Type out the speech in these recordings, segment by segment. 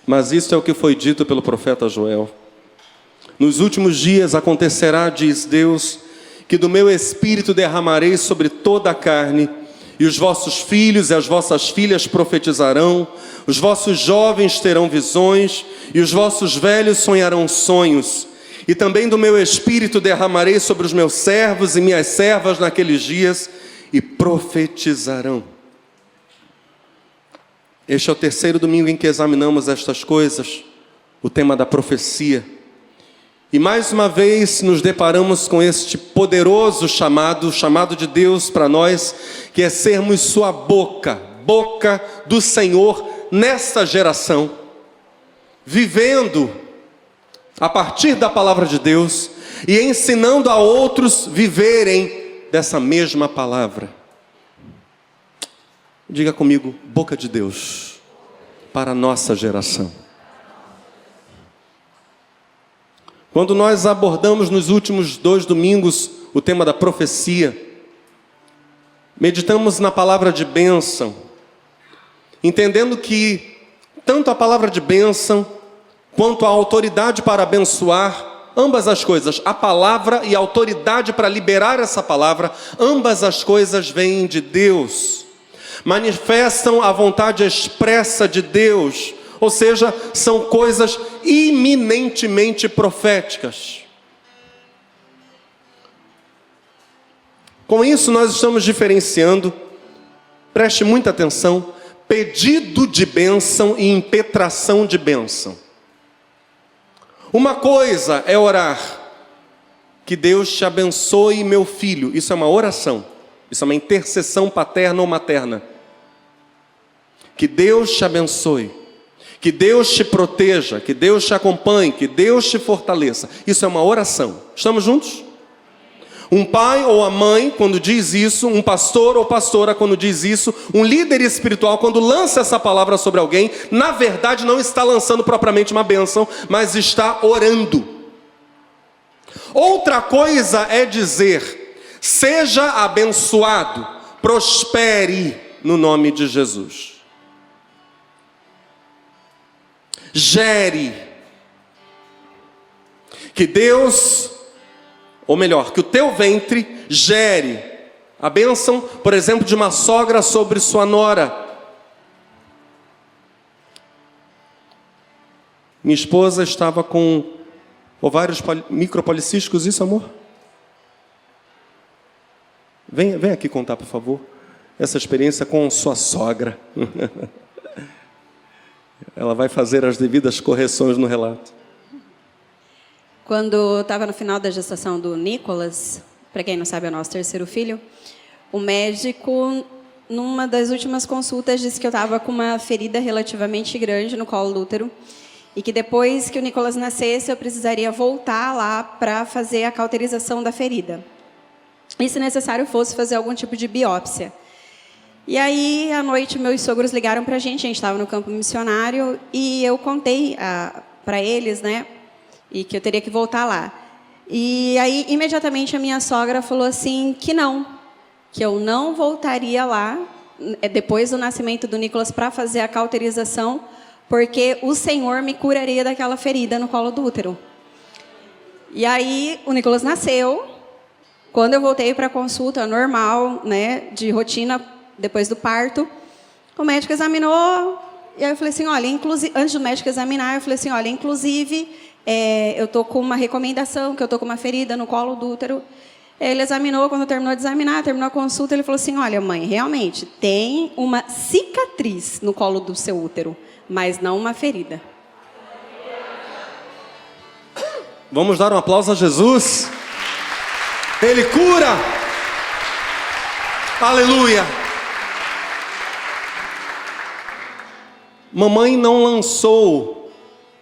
Mas isto é o que foi dito pelo profeta Joel. Nos últimos dias acontecerá, diz Deus, que do meu espírito derramarei sobre toda a carne, e os vossos filhos e as vossas filhas profetizarão, os vossos jovens terão visões, e os vossos velhos sonharão sonhos. E também do meu espírito derramarei sobre os meus servos e minhas servas naqueles dias, e profetizarão. Este é o terceiro domingo em que examinamos estas coisas, o tema da profecia. E mais uma vez nos deparamos com este poderoso chamado de Deus para nós, que é sermos sua boca do Senhor nesta geração, vivendo a partir da palavra de Deus e ensinando a outros viverem dessa mesma palavra. Diga comigo, boca de Deus para a nossa geração. Quando nós abordamos nos últimos 2 domingos o tema da profecia, meditamos na palavra de bênção, entendendo que tanto a palavra de bênção quanto a autoridade para abençoar, ambas as coisas, a palavra e a autoridade para liberar essa palavra, ambas as coisas vêm de Deus, manifestam a vontade expressa de Deus, ou seja, são coisas iminentemente proféticas. Com isso nós estamos diferenciando, preste muita atenção, pedido de bênção e impetração de bênção. Uma coisa é orar, que Deus te abençoe meu filho, isso é uma oração, isso é uma intercessão paterna ou materna. Que Deus te abençoe, que Deus te proteja, que Deus te acompanhe, que Deus te fortaleça. Isso é uma oração. Estamos juntos? Um pai ou a mãe, quando diz isso, um pastor ou pastora, quando diz isso, um líder espiritual, quando lança essa palavra sobre alguém, na verdade não está lançando propriamente uma bênção, mas está orando. Outra coisa é dizer, seja abençoado, prospere no nome de Jesus. Gere, que Deus, ou melhor, que o teu ventre gere a bênção, por exemplo, de uma sogra sobre sua nora. Minha esposa estava com ovários micropolicísticos, isso, amor? Vem aqui contar, por favor, essa experiência com sua sogra. Ela vai fazer as devidas correções no relato. Quando estava no final da gestação do Nicolas, para quem não sabe, é o nosso terceiro filho, o médico, numa das últimas consultas, disse que eu estava com uma ferida relativamente grande no colo do útero e que depois que o Nicolas nascesse, eu precisaria voltar lá para fazer a cauterização da ferida. E, se necessário fosse, fazer algum tipo de biópsia. E aí, à noite, meus sogros ligaram para a gente estava no campo missionário, e eu contei para eles, né, e que eu teria que voltar lá. E aí, imediatamente, a minha sogra falou assim, que eu não voltaria lá, depois do nascimento do Nicolas, para fazer a cauterização, porque o Senhor me curaria daquela ferida no colo do útero. E aí, o Nicolas nasceu. Quando eu voltei para a consulta normal, né, de rotina, depois do parto, o médico examinou, e aí eu falei assim, olha, antes do médico examinar, eu falei assim, olha, inclusive, eu estou com uma recomendação, que eu estou com uma ferida no colo do útero. Ele examinou, quando terminou de examinar, terminou a consulta, ele falou assim, olha, mãe, realmente, tem uma cicatriz no colo do seu útero, mas não uma ferida. Vamos dar um aplauso a Jesus? Ele cura! Aleluia! Mamãe não lançou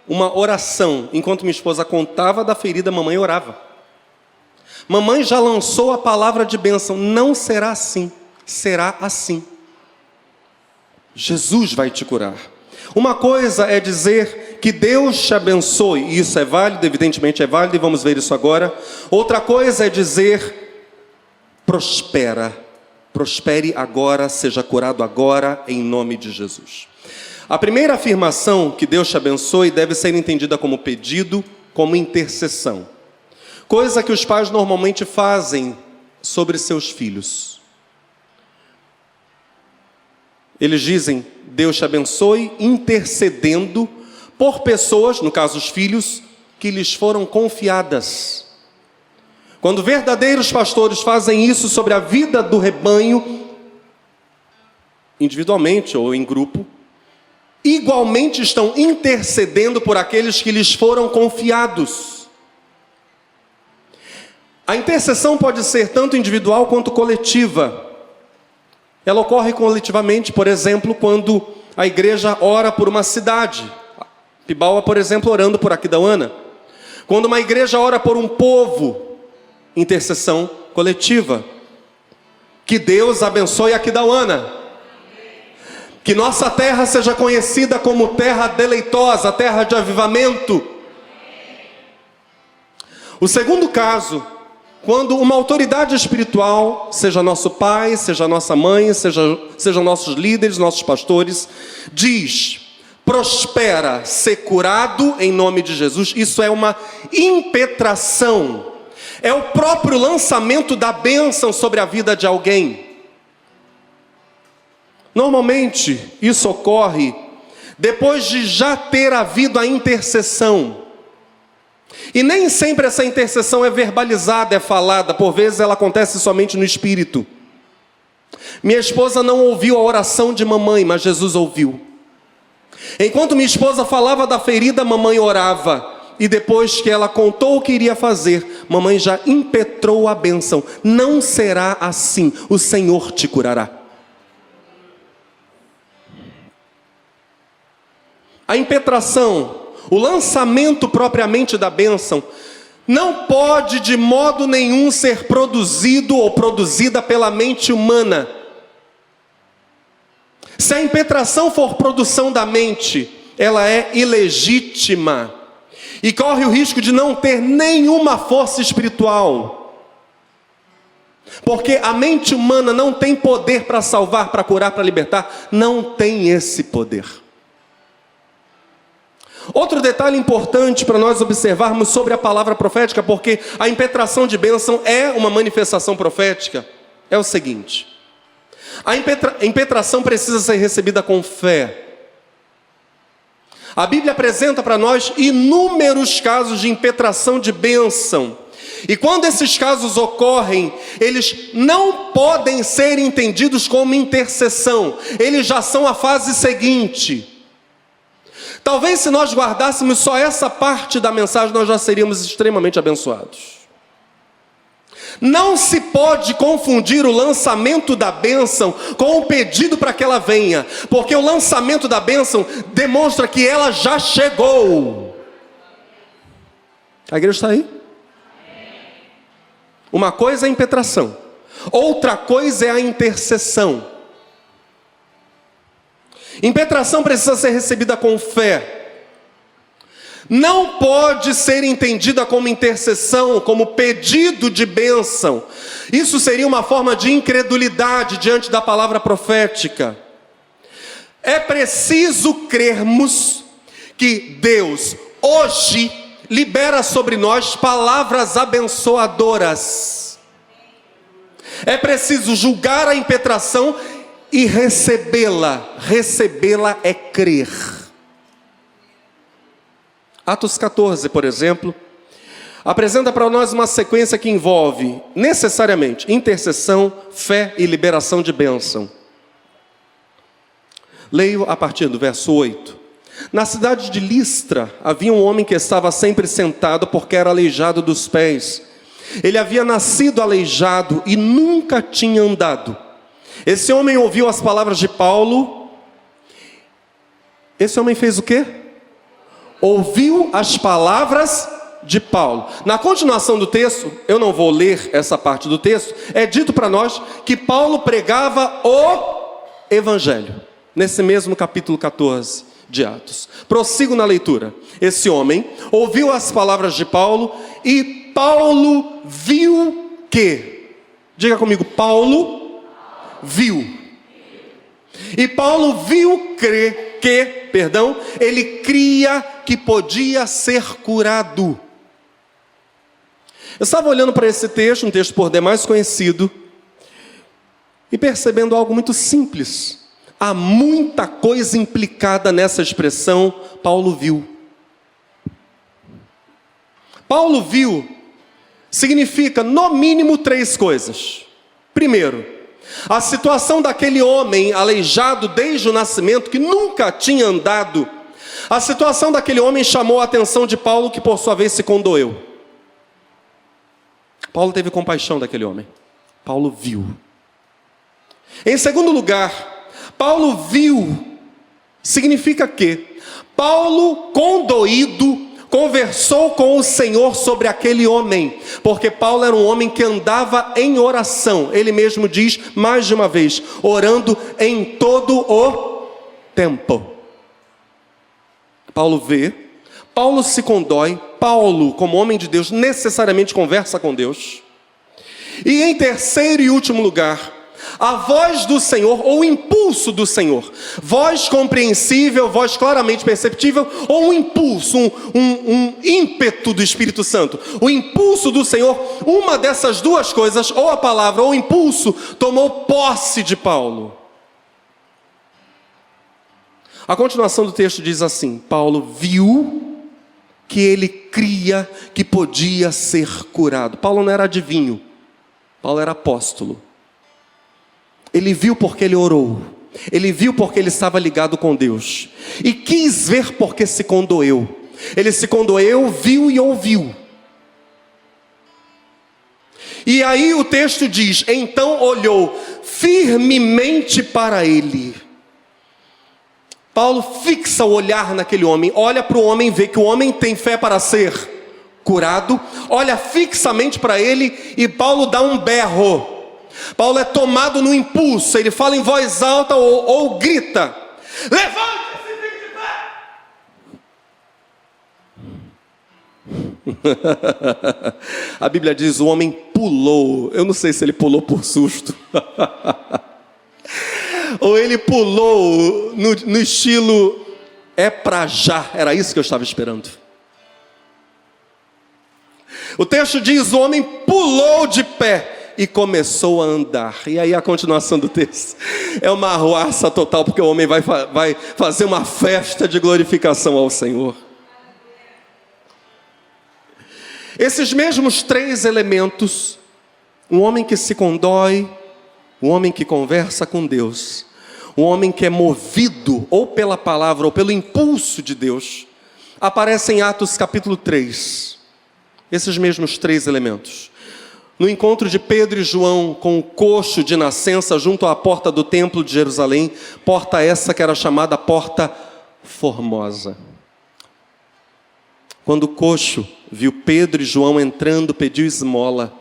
uma oração. Enquanto minha esposa contava da ferida, mamãe orava. Mamãe já lançou a palavra de bênção. Não será assim, será assim. Jesus vai te curar. Uma coisa é dizer que Deus te abençoe, e isso é válido, evidentemente é válido, e vamos ver isso agora. Outra coisa é dizer, prospere agora, seja curado agora, em nome de Jesus. A primeira afirmação, que Deus te abençoe, deve ser entendida como pedido, como intercessão. Coisa que os pais normalmente fazem sobre seus filhos. Eles dizem, Deus te abençoe, intercedendo por pessoas, no caso os filhos, que lhes foram confiadas. Quando verdadeiros pastores fazem isso sobre a vida do rebanho, individualmente ou em grupo, igualmente estão intercedendo por aqueles que lhes foram confiados. A intercessão pode ser tanto individual quanto coletiva. Ela ocorre coletivamente, por exemplo, quando a igreja ora por uma cidade. Pibaua, por exemplo, orando por Aquidauana. Quando uma igreja ora por um povo, intercessão coletiva. Que Deus abençoe Aquidauana. Que nossa terra seja conhecida como terra deleitosa, terra de avivamento. O segundo caso, quando uma autoridade espiritual, seja nosso pai, seja nossa mãe, sejam nossos líderes, nossos pastores, diz, prospera, ser curado em nome de Jesus, isso é uma impetração, é o próprio lançamento da bênção sobre a vida de alguém. Normalmente, isso ocorre depois de já ter havido a intercessão. E nem sempre essa intercessão é verbalizada, é falada. Por vezes ela acontece somente no espírito. Minha esposa não ouviu a oração de mamãe, mas Jesus ouviu. Enquanto minha esposa falava da ferida, mamãe orava. E depois que ela contou o que iria fazer, mamãe já impetrou a bênção. Não será assim, o Senhor te curará. A impetração, o lançamento propriamente da bênção, não pode de modo nenhum ser produzido ou produzida pela mente humana. Se a impetração for produção da mente, ela é ilegítima e corre o risco de não ter nenhuma força espiritual. Porque a mente humana não tem poder para salvar, para curar, para libertar, não tem esse poder. Outro detalhe importante para nós observarmos sobre a palavra profética, porque a impetração de bênção é uma manifestação profética, é o seguinte: a impetração precisa ser recebida com fé. A Bíblia apresenta para nós inúmeros casos de impetração de bênção, e quando esses casos ocorrem, eles não podem ser entendidos como intercessão, eles já são a fase seguinte. Talvez se nós guardássemos só essa parte da mensagem, nós já seríamos extremamente abençoados. Não se pode confundir o lançamento da bênção com o pedido para que ela venha, porque o lançamento da bênção demonstra que ela já chegou. A igreja está aí? Uma coisa é a impetração, outra coisa é a intercessão. Impetração precisa ser recebida com fé. Não pode ser entendida como intercessão, como pedido de bênção. Isso seria uma forma de incredulidade diante da palavra profética. É preciso crermos que Deus hoje libera sobre nós palavras abençoadoras. É preciso julgar a impetração e recebê-la é crer. Atos 14, por exemplo, apresenta para nós uma sequência que envolve necessariamente intercessão, fé e liberação de bênção. Leio a partir do verso 8. Na cidade de Listra havia um homem que estava sempre sentado porque era aleijado dos pés. Ele havia nascido aleijado e nunca tinha andado. Esse homem ouviu as palavras de Paulo. Esse homem fez o quê? Ouviu as palavras de Paulo. Na continuação do texto, eu não vou ler essa parte do texto, é dito para nós que Paulo pregava o Evangelho. Nesse mesmo capítulo 14 de Atos. Prossigo na leitura. Esse homem ouviu as palavras de Paulo e Paulo viu que? Diga comigo, Paulo viu. E Paulo viu crer ele cria que podia ser curado. Eu estava olhando para esse texto, um texto por demais conhecido, e percebendo algo muito simples. Há muita coisa implicada nessa expressão, Paulo viu. Paulo viu significa, no mínimo, 3 coisas. Primeiro, a situação daquele homem aleijado desde o nascimento, que nunca tinha andado, a situação daquele homem chamou a atenção de Paulo, que por sua vez se condoeu. Paulo teve compaixão daquele homem. Paulo viu. Em segundo lugar, Paulo viu significa que Paulo, condoído, conversou com o Senhor sobre aquele homem, porque Paulo era um homem que andava em oração. Ele mesmo diz mais de uma vez, orando em todo o tempo. Paulo vê, Paulo se condói, Paulo, como homem de Deus, necessariamente conversa com Deus. E em terceiro e último lugar, a voz do Senhor, ou o impulso do Senhor, voz compreensível, voz claramente perceptível, ou um impulso, um ímpeto do Espírito Santo. O impulso do Senhor, uma dessas duas coisas, ou a palavra ou o impulso, tomou posse de Paulo. A continuação do texto diz assim: Paulo viu que ele cria que podia ser curado. Paulo não era adivinho, Paulo era apóstolo. Ele viu porque ele orou. Ele viu porque ele estava ligado com Deus. E quis ver porque se condoeu. Ele se condoeu, viu e ouviu. E aí o texto diz: então olhou firmemente para ele. Paulo fixa o olhar naquele homem. Olha para o homem, vê que o homem tem fé para ser curado. Olha fixamente para ele e Paulo dá um berro. Paulo é tomado no impulso, ele fala em voz alta ou grita: levante-se de pé! A Bíblia diz: o homem pulou. Eu não sei se ele pulou por susto ou ele pulou no estilo é pra já. Era isso que eu estava esperando. O texto diz: o homem pulou de pé e começou a andar. E aí a continuação do texto é uma arruaça total, porque o homem vai fazer uma festa de glorificação ao Senhor. Esses mesmos 3 elementos, um homem que se condói, um homem que conversa com Deus, um homem que é movido ou pela palavra ou pelo impulso de Deus, aparecem em Atos capítulo 3. Esses mesmos 3 elementos. No encontro de Pedro e João com o coxo de nascença junto à porta do templo de Jerusalém, porta essa que era chamada Porta Formosa. Quando o coxo viu Pedro e João entrando, pediu esmola.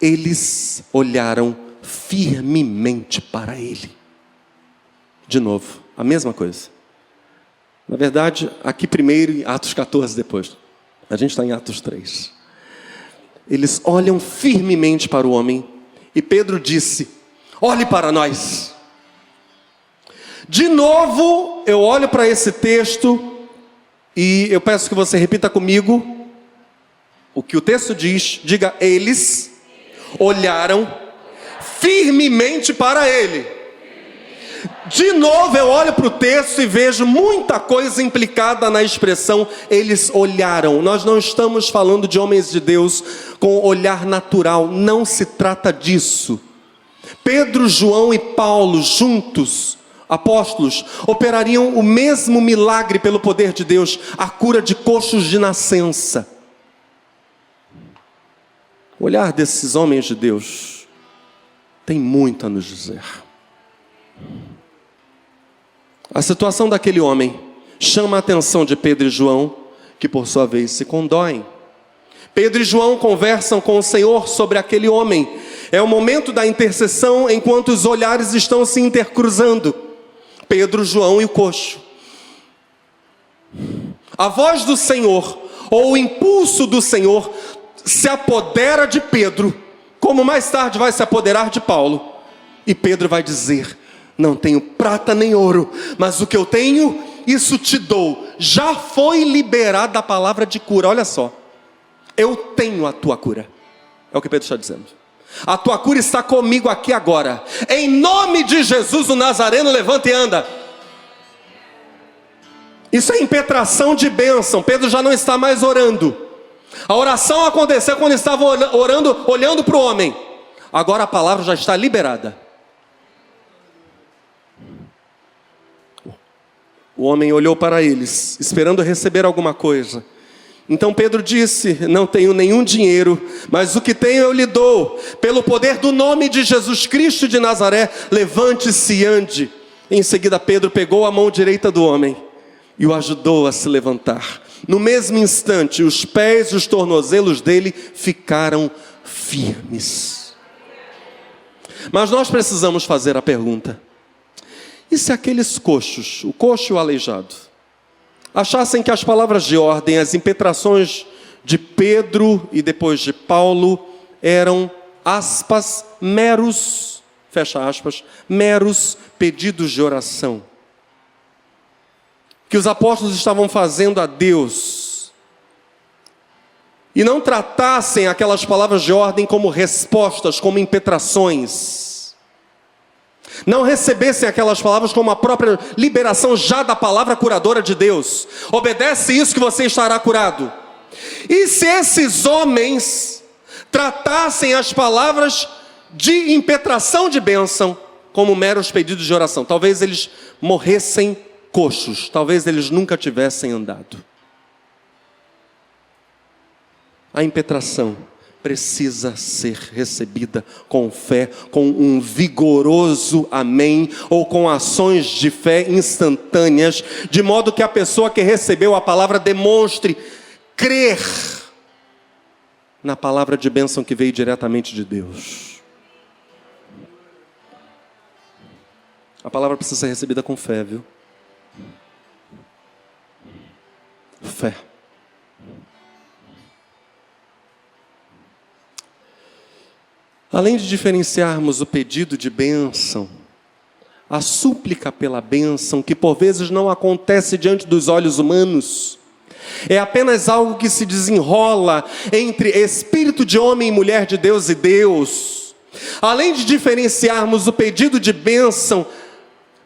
Eles olharam firmemente para ele. De novo, a mesma coisa. Na verdade, aqui primeiro e Atos 14 depois. A gente está em Atos 3. Eles olham firmemente para o homem. E Pedro disse: olhe para nós. De novo, eu olho para esse texto e eu peço que você repita comigo o que o texto diz. Diga: eles olharam firmemente para ele. De novo eu olho para o texto e vejo muita coisa implicada na expressão eles olharam. Nós não estamos falando de homens de Deus com olhar natural, não se trata disso. Pedro, João e Paulo juntos, apóstolos, operariam o mesmo milagre pelo poder de Deus, a cura de coxos de nascença. O olhar desses homens de Deus tem muito a nos dizer. A situação daquele homem chama a atenção de Pedro e João, que por sua vez se condoem. Pedro e João conversam com o Senhor sobre aquele homem. É o momento da intercessão enquanto os olhares estão se intercruzando. Pedro, João e o coxo. A voz do Senhor, ou o impulso do Senhor, se apodera de Pedro, como mais tarde vai se apoderar de Paulo. E Pedro vai dizer: Não tenho prata nem ouro, mas o que eu tenho, isso te dou. Já foi liberada a palavra de cura. Olha só, eu tenho a tua cura. É o que Pedro está dizendo. A tua cura está comigo aqui agora. Em nome de Jesus o Nazareno, levanta e anda. Isso é impetração de bênção. Pedro já não está mais orando. A oração aconteceu quando estava orando, olhando para o homem. Agora a palavra já está liberada. O homem olhou para eles, esperando receber alguma coisa. Então Pedro disse: não tenho nenhum dinheiro, mas o que tenho eu lhe dou. Pelo poder do nome de Jesus Cristo de Nazaré, levante-se e ande. Em seguida Pedro pegou a mão direita do homem e o ajudou a se levantar. No mesmo instante, os pés e os tornozelos dele ficaram firmes. Mas nós precisamos fazer a pergunta: e se aqueles coxos, o coxo e o aleijado, achassem que as palavras de ordem, as impetrações de Pedro e depois de Paulo eram, aspas, meros, fecha aspas, meros pedidos de oração, que os apóstolos estavam fazendo a Deus, e não tratassem aquelas palavras de ordem como respostas, como impetrações, não recebessem aquelas palavras como a própria liberação já da palavra curadora de Deus. Obedece isso que você estará curado. E se esses homens tratassem as palavras de impetração de bênção como meros pedidos de oração, talvez eles morressem coxos, talvez eles nunca tivessem andado. A impetração precisa ser recebida com fé, com um vigoroso amém, ou com ações de fé instantâneas, de modo que a pessoa que recebeu a palavra demonstre crer na palavra de bênção que veio diretamente de Deus. A palavra precisa ser recebida com fé, viu? Fé. Além de diferenciarmos o pedido de bênção, a súplica pela bênção, que por vezes não acontece diante dos olhos humanos, é apenas algo que se desenrola entre espírito de homem e mulher de Deus e Deus. Além de diferenciarmos o pedido de bênção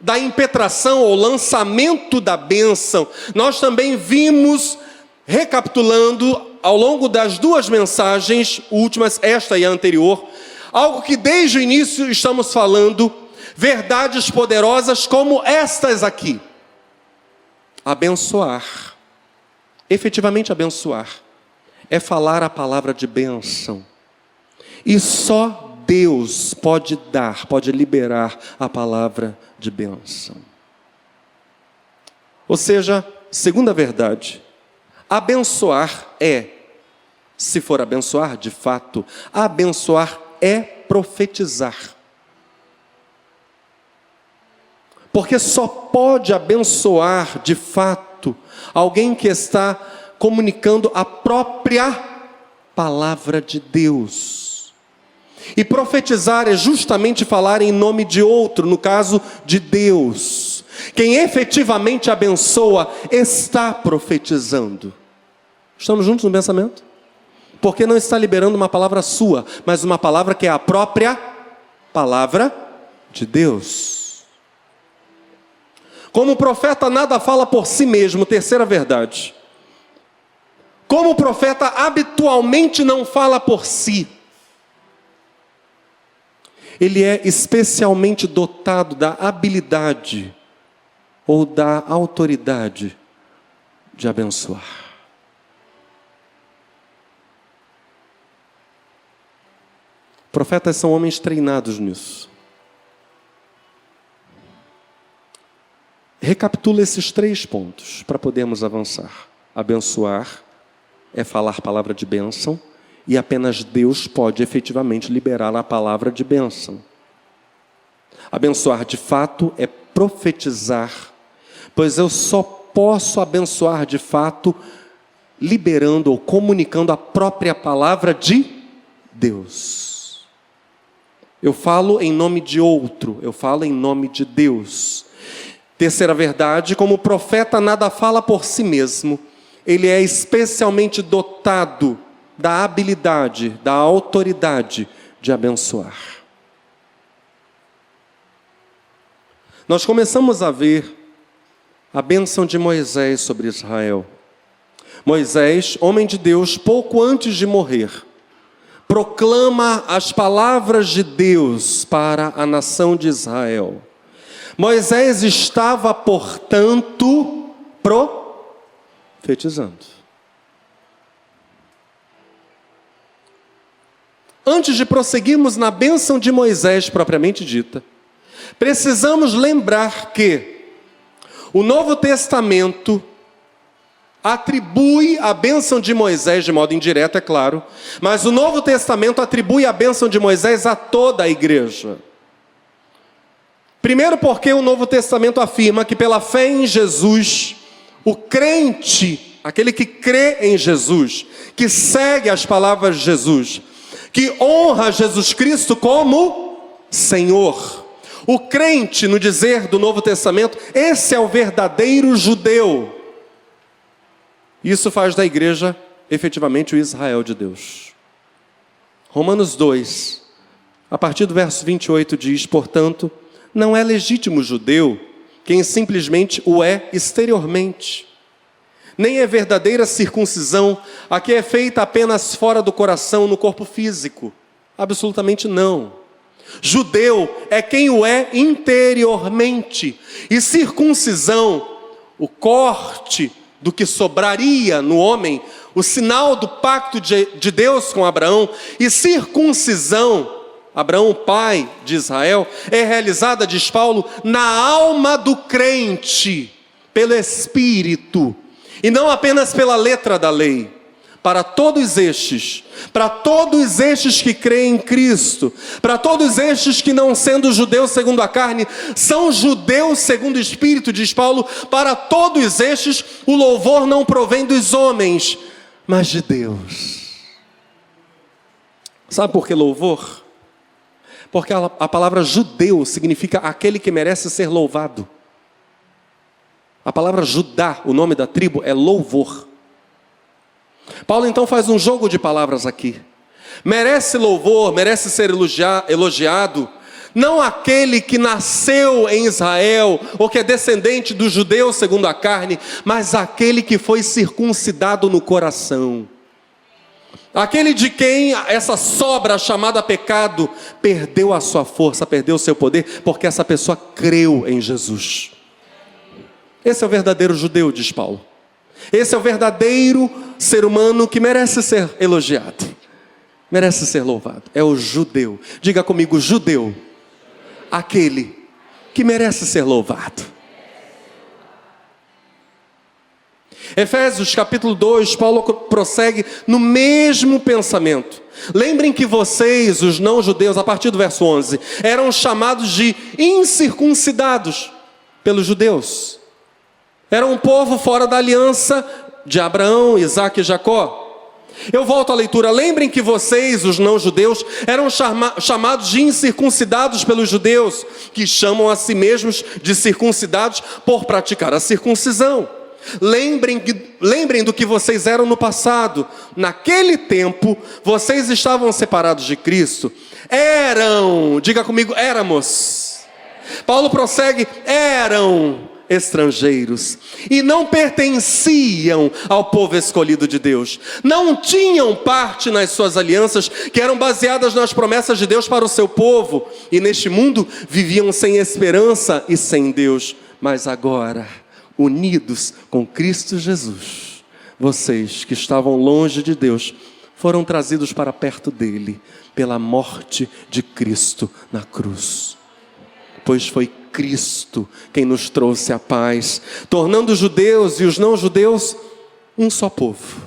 da impetração ou lançamento da bênção, nós também vimos, recapitulando ao longo das duas mensagens últimas, esta e a anterior, algo que desde o início estamos falando, verdades poderosas como estas aqui. Abençoar, efetivamente abençoar, é falar a palavra de bênção. E só Deus pode dar, pode liberar a palavra de bênção. Ou seja, segunda verdade, abençoar é, se for abençoar de fato, abençoar é profetizar. Porque só pode abençoar de fato alguém que está comunicando a própria palavra de Deus. E profetizar é justamente falar em nome de outro, no caso de Deus. Quem efetivamente abençoa está profetizando. Estamos juntos no pensamento? Porque não está liberando uma palavra sua, mas uma palavra que é a própria palavra de Deus. Como o profeta nada fala por si mesmo, terceira verdade. Como o profeta habitualmente não fala por si, ele é especialmente dotado da habilidade ou da autoridade de abençoar. Profetas são homens treinados nisso. Recapitula esses 3 pontos para podermos avançar. Abençoar é falar palavra de bênção, e apenas Deus pode efetivamente liberar a palavra de bênção. Abençoar de fato é profetizar, pois eu só posso abençoar de fato liberando ou comunicando a própria palavra de Deus. Eu falo em nome de outro, eu falo em nome de Deus. Terceira verdade, como o profeta nada fala por si mesmo, ele é especialmente dotado da habilidade, da autoridade de abençoar. Nós começamos a ver a bênção de Moisés sobre Israel. Moisés, homem de Deus, pouco antes de morrer, proclama as palavras de Deus para a nação de Israel. Moisés estava, portanto, profetizando. Antes de prosseguirmos na bênção de Moisés propriamente dita, precisamos lembrar que o Novo Testamento atribui a bênção de Moisés, de modo indireto, é claro, mas o Novo Testamento atribui a bênção de Moisés a toda a igreja. Primeiro porque o Novo Testamento afirma que pela fé em Jesus, o crente, aquele que crê em Jesus, que segue as palavras de Jesus, que honra Jesus Cristo como Senhor. O crente, no dizer do Novo Testamento, esse é o verdadeiro judeu. Isso faz da igreja, efetivamente, o Israel de Deus. Romanos 2, a partir do verso 28 diz, portanto, não é legítimo judeu quem simplesmente o é exteriormente. Nem é verdadeira circuncisão a que é feita apenas fora do coração, no corpo físico. Absolutamente não. Judeu é quem o é interiormente. E circuncisão, o corte do que sobraria no homem, o sinal do pacto de Deus com Abraão, e circuncisão, Abraão, pai de Israel, é realizada, diz Paulo, na alma do crente, pelo Espírito, e não apenas pela letra da lei. Para todos estes que creem em Cristo, para todos estes que não sendo judeus segundo a carne, são judeus segundo o Espírito, diz Paulo, para todos estes o louvor não provém dos homens, mas de Deus. Sabe por que louvor? Porque a palavra judeu significa aquele que merece ser louvado. A palavra Judá, o nome da tribo, é louvor. Paulo então faz um jogo de palavras aqui. Merece louvor, merece ser elogiado, não aquele que nasceu em Israel, ou que é descendente dos judeus segundo a carne, mas aquele que foi circuncidado no coração. Aquele de quem essa sobra chamada pecado perdeu a sua força, perdeu o seu poder, porque essa pessoa creu em Jesus. Esse é o verdadeiro judeu, diz Paulo. Esse é o verdadeiro ser humano que merece ser elogiado, merece ser louvado. É o judeu. Diga comigo, judeu. Aquele que merece ser louvado. Efésios capítulo 2, Paulo prossegue no mesmo pensamento. Lembrem que vocês, os não-judeus, a partir do verso 11, eram chamados de incircuncidados pelos judeus. Era um povo fora da aliança de Abraão, Isaque e Jacó. Eu volto à leitura. Lembrem que vocês, os não-judeus, eram chamados de incircuncidados pelos judeus, que chamam a si mesmos de circuncidados por praticar a circuncisão. Lembrem do que vocês eram no passado. Naquele tempo, vocês estavam separados de Cristo. Diga comigo, éramos. Paulo prossegue, eram estrangeiros e não pertenciam ao povo escolhido de Deus, não tinham parte nas suas alianças que eram baseadas nas promessas de Deus para o seu povo, e neste mundo viviam sem esperança e sem Deus. Mas agora, unidos com Cristo Jesus, vocês que estavam longe de Deus foram trazidos para perto dele pela morte de Cristo na cruz. Pois foi Cristo quem nos trouxe a paz, tornando os judeus e os não-judeus um só povo.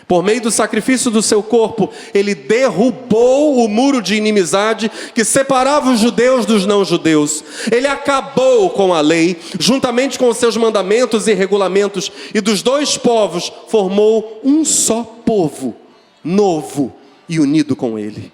Por meio do sacrifício do seu corpo, ele derrubou o muro de inimizade que separava os judeus dos não-judeus. Ele acabou com a lei, juntamente com os seus mandamentos e regulamentos, e dos dois povos formou um só povo, novo e unido com ele.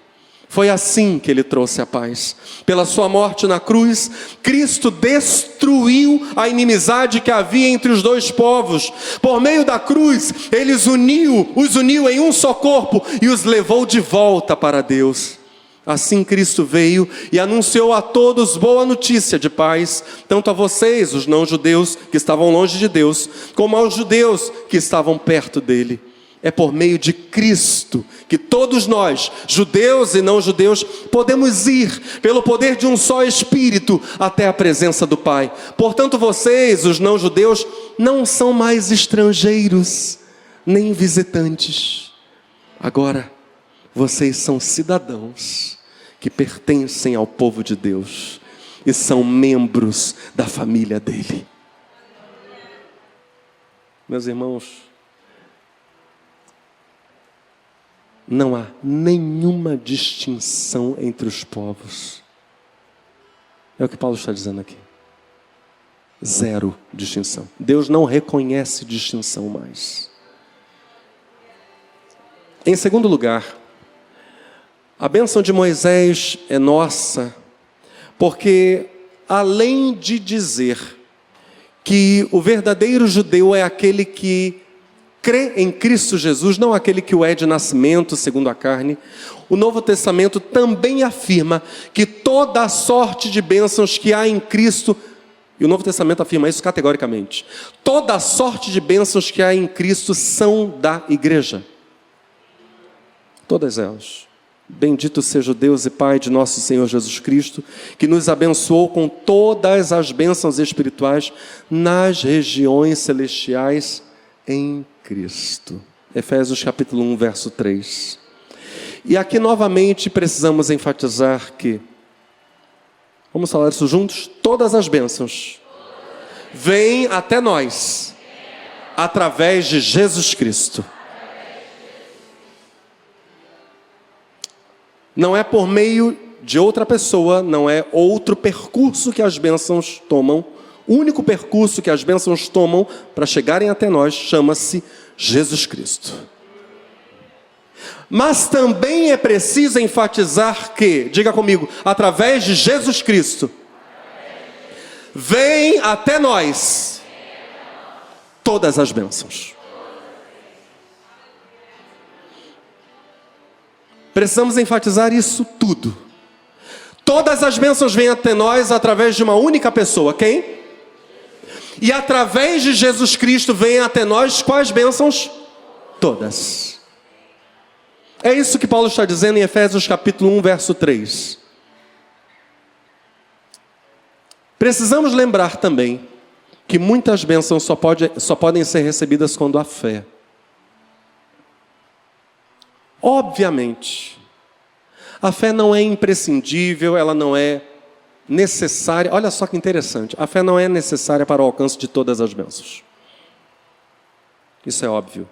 Foi assim que ele trouxe a paz. Pela sua morte na cruz, Cristo destruiu a inimizade que havia entre os dois povos. Por meio da cruz, ele os uniu em um só corpo e os levou de volta para Deus. Assim Cristo veio e anunciou a todos boa notícia de paz, tanto a vocês, os não-judeus, que estavam longe de Deus, como aos judeus que estavam perto dele. É por meio de Cristo que todos nós, judeus e não-judeus, podemos ir, pelo poder de um só Espírito, até a presença do Pai. Portanto, vocês, os não-judeus, não são mais estrangeiros, nem visitantes. Agora, vocês são cidadãos que pertencem ao povo de Deus e são membros da família dele. Meus irmãos, não há nenhuma distinção entre os povos. É o que Paulo está dizendo aqui. Zero distinção. Deus não reconhece distinção mais. Em segundo lugar, a bênção de Moisés é nossa, porque além de dizer que o verdadeiro judeu é aquele que crê em Cristo Jesus, não aquele que o é de nascimento, segundo a carne, o Novo Testamento também afirma que toda a sorte de bênçãos que há em Cristo, e o Novo Testamento afirma isso categoricamente, toda a sorte de bênçãos que há em Cristo são da igreja. Todas elas. Bendito seja o Deus e Pai de nosso Senhor Jesus Cristo, que nos abençoou com todas as bênçãos espirituais nas regiões celestiais em Cristo. Efésios capítulo 1, verso 3. E aqui novamente precisamos enfatizar que, vamos falar isso juntos? Todas as bênçãos vêm até nós através de Jesus Cristo. Não é por meio de outra pessoa, não é outro percurso que as bênçãos tomam. O único percurso que as bênçãos tomam para chegarem até nós chama-se Jesus Cristo. Mas também é preciso enfatizar que, diga comigo, através de Jesus Cristo, vem até nós todas as bênçãos. Precisamos enfatizar isso tudo. Todas as bênçãos vêm até nós através de uma única pessoa. Quem? E através de Jesus Cristo vêm até nós quais bênçãos? Todas. É isso que Paulo está dizendo em Efésios capítulo 1, verso 3. Precisamos lembrar também que muitas bênçãos só podem ser recebidas quando há fé. Obviamente, a fé não é imprescindível, ela não é necessária. Olha só que interessante, a fé não é necessária para o alcance de todas as bênçãos. Isso é óbvio.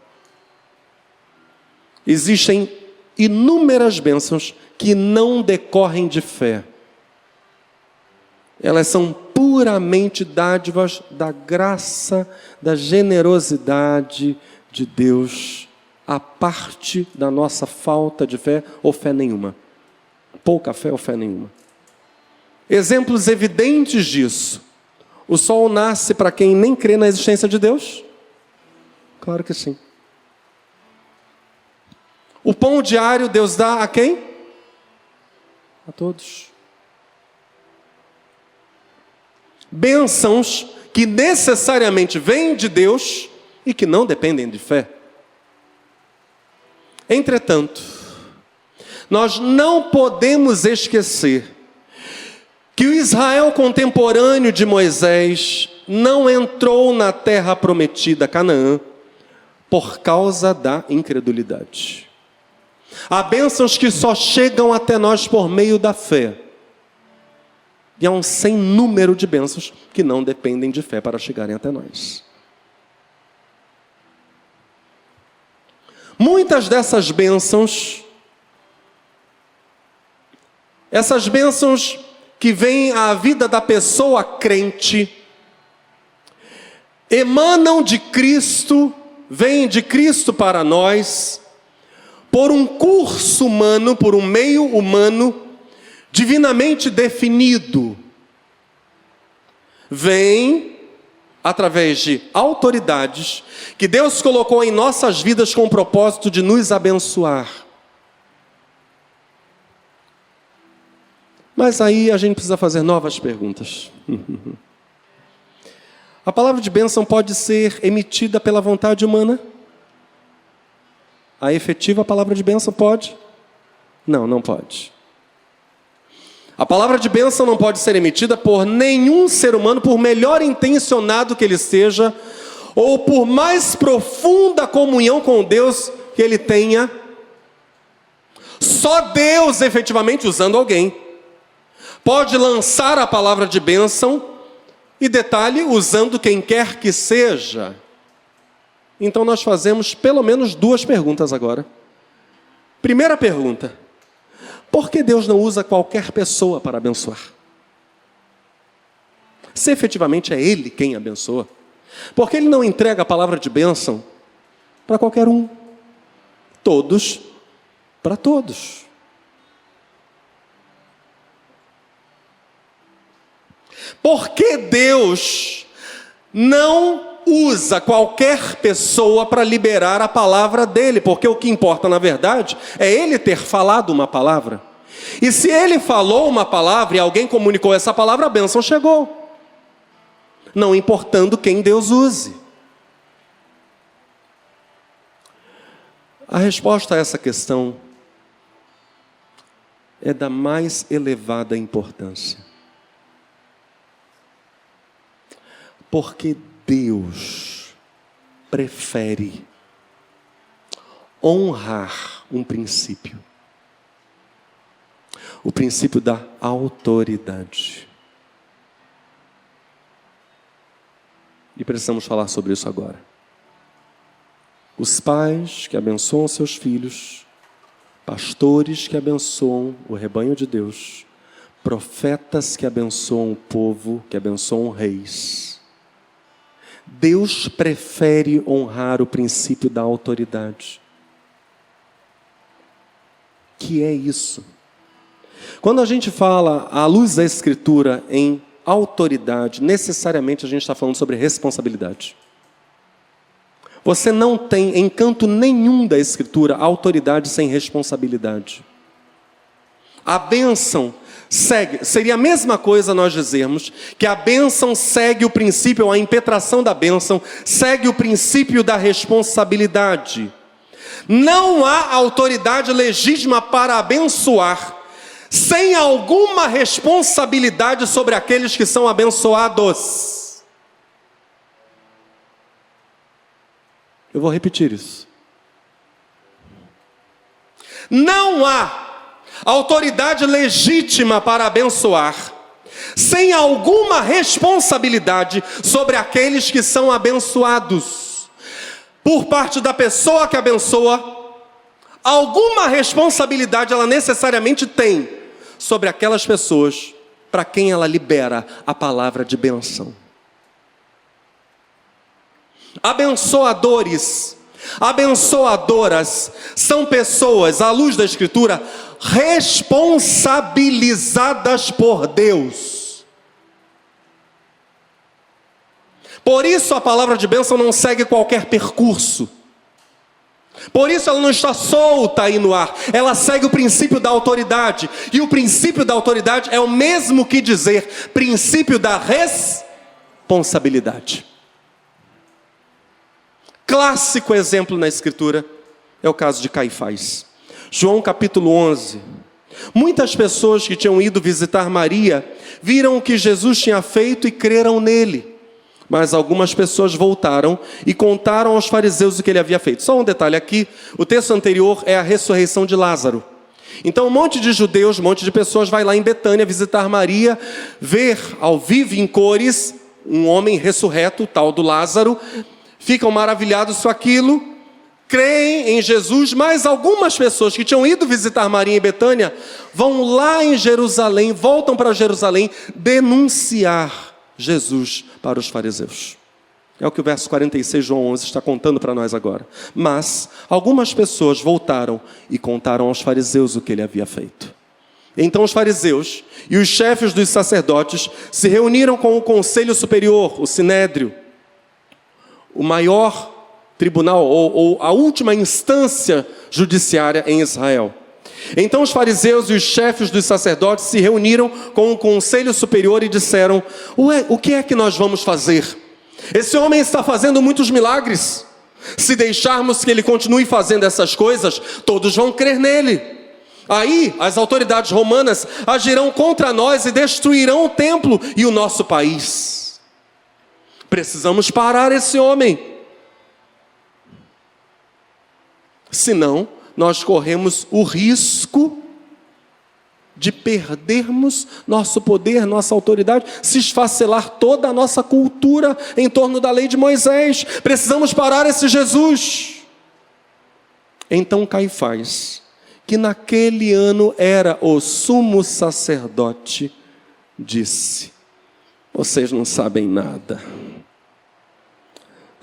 Existem inúmeras bênçãos que não decorrem de fé. Elas são puramente dádivas da graça, da generosidade de Deus, a parte da nossa falta de fé ou fé nenhuma. Pouca fé ou fé nenhuma. Exemplos evidentes disso. O sol nasce para quem nem crê na existência de Deus? Claro que sim. O pão diário Deus dá a quem? A todos. Bênçãos que necessariamente vêm de Deus e que não dependem de fé. Entretanto, nós não podemos esquecer que o Israel contemporâneo de Moisés não entrou na terra prometida, Canaã, por causa da incredulidade. Há bênçãos que só chegam até nós por meio da fé. E há um sem número de bênçãos que não dependem de fé para chegarem até nós. Muitas dessas bênçãos, essas bênçãos que vêm à vida da pessoa crente, emanam de Cristo, vêm de Cristo para nós, por um curso humano, por um meio humano, divinamente definido, vem através de autoridades que Deus colocou em nossas vidas com o propósito de nos abençoar. Mas aí a gente precisa fazer novas perguntas. A palavra de bênção pode ser emitida pela vontade humana? A efetiva palavra de bênção pode? Não, não pode. A palavra de bênção não pode ser emitida por nenhum ser humano, por melhor intencionado que ele seja, ou por mais profunda comunhão com Deus que ele tenha. Só Deus, efetivamente, usando alguém, pode lançar a palavra de bênção, e detalhe, usando quem quer que seja. Então nós fazemos pelo menos duas perguntas agora. Primeira pergunta: por que Deus não usa qualquer pessoa para abençoar? Se efetivamente é Ele quem abençoa, por que Ele não entrega a palavra de bênção para qualquer um? Todos para todos. Por que Deus não usa qualquer pessoa para liberar a palavra dele? Porque o que importa, na verdade, é ele ter falado uma palavra. E se ele falou uma palavra e alguém comunicou essa palavra, a bênção chegou. Não importando quem Deus use. A resposta a essa questão é da mais elevada importância. Porque Deus prefere honrar um princípio. O princípio da autoridade. E precisamos falar sobre isso agora. Os pais que abençoam seus filhos, pastores que abençoam o rebanho de Deus, profetas que abençoam o povo, que abençoam reis. Deus prefere honrar o princípio da autoridade. Que é isso? Quando a gente fala, à luz da Escritura, em autoridade, necessariamente a gente está falando sobre responsabilidade. Você não tem, em canto nenhum da Escritura, autoridade sem responsabilidade. A bênção segue, seria a mesma coisa nós dizermos que a bênção segue o princípio, a impetração da bênção segue o princípio da responsabilidade. Não há autoridade legítima para abençoar sem alguma responsabilidade sobre aqueles que são abençoados. Eu vou repetir isso. Não há autoridade legítima para abençoar sem alguma responsabilidade sobre aqueles que são abençoados. Por parte da pessoa que abençoa, alguma responsabilidade ela necessariamente tem sobre aquelas pessoas para quem ela libera a palavra de bênção. Abençoadores, abençoadoras são pessoas, à luz da Escritura, responsabilizadas por Deus. Por isso a palavra de bênção não segue qualquer percurso. Por isso ela não está solta aí no ar. Ela segue o princípio da autoridade. E o princípio da autoridade é o mesmo que dizer princípio da responsabilidade. Clássico exemplo na Escritura é o caso de Caifás. João capítulo 11. Muitas pessoas que tinham ido visitar Maria viram o que Jesus tinha feito e creram nele. Mas algumas pessoas voltaram e contaram aos fariseus o que ele havia feito. Só um detalhe aqui, o texto anterior é a ressurreição de Lázaro. Então um monte de judeus, um monte de pessoas vai lá em Betânia visitar Maria, ver ao vivo em cores um homem ressurreto, tal do Lázaro, ficam maravilhados com aquilo, creem em Jesus, mas algumas pessoas que tinham ido visitar Maria em Betânia vão lá em Jerusalém, voltam para Jerusalém denunciar Jesus para os fariseus. É o que o verso 46 de João 11 está contando para nós agora. Mas algumas pessoas voltaram e contaram aos fariseus o que ele havia feito. Então os fariseus e os chefes dos sacerdotes se reuniram com o conselho superior, o sinédrio, o maior tribunal ou a última instância judiciária em Israel. Então os fariseus e os chefes dos sacerdotes se reuniram com o conselho superior e disseram: o que é que nós vamos fazer? Esse homem está fazendo muitos milagres. Se deixarmos que ele continue fazendo essas coisas, todos vão crer nele. Aí as autoridades romanas agirão contra nós e destruirão o templo e o nosso país. Precisamos parar esse homem. Senão, nós corremos o risco de perdermos nosso poder, nossa autoridade, se esfacelar toda a nossa cultura em torno da lei de Moisés. Precisamos parar esse Jesus. Então Caifás, que naquele ano era o sumo sacerdote, disse: vocês não sabem nada.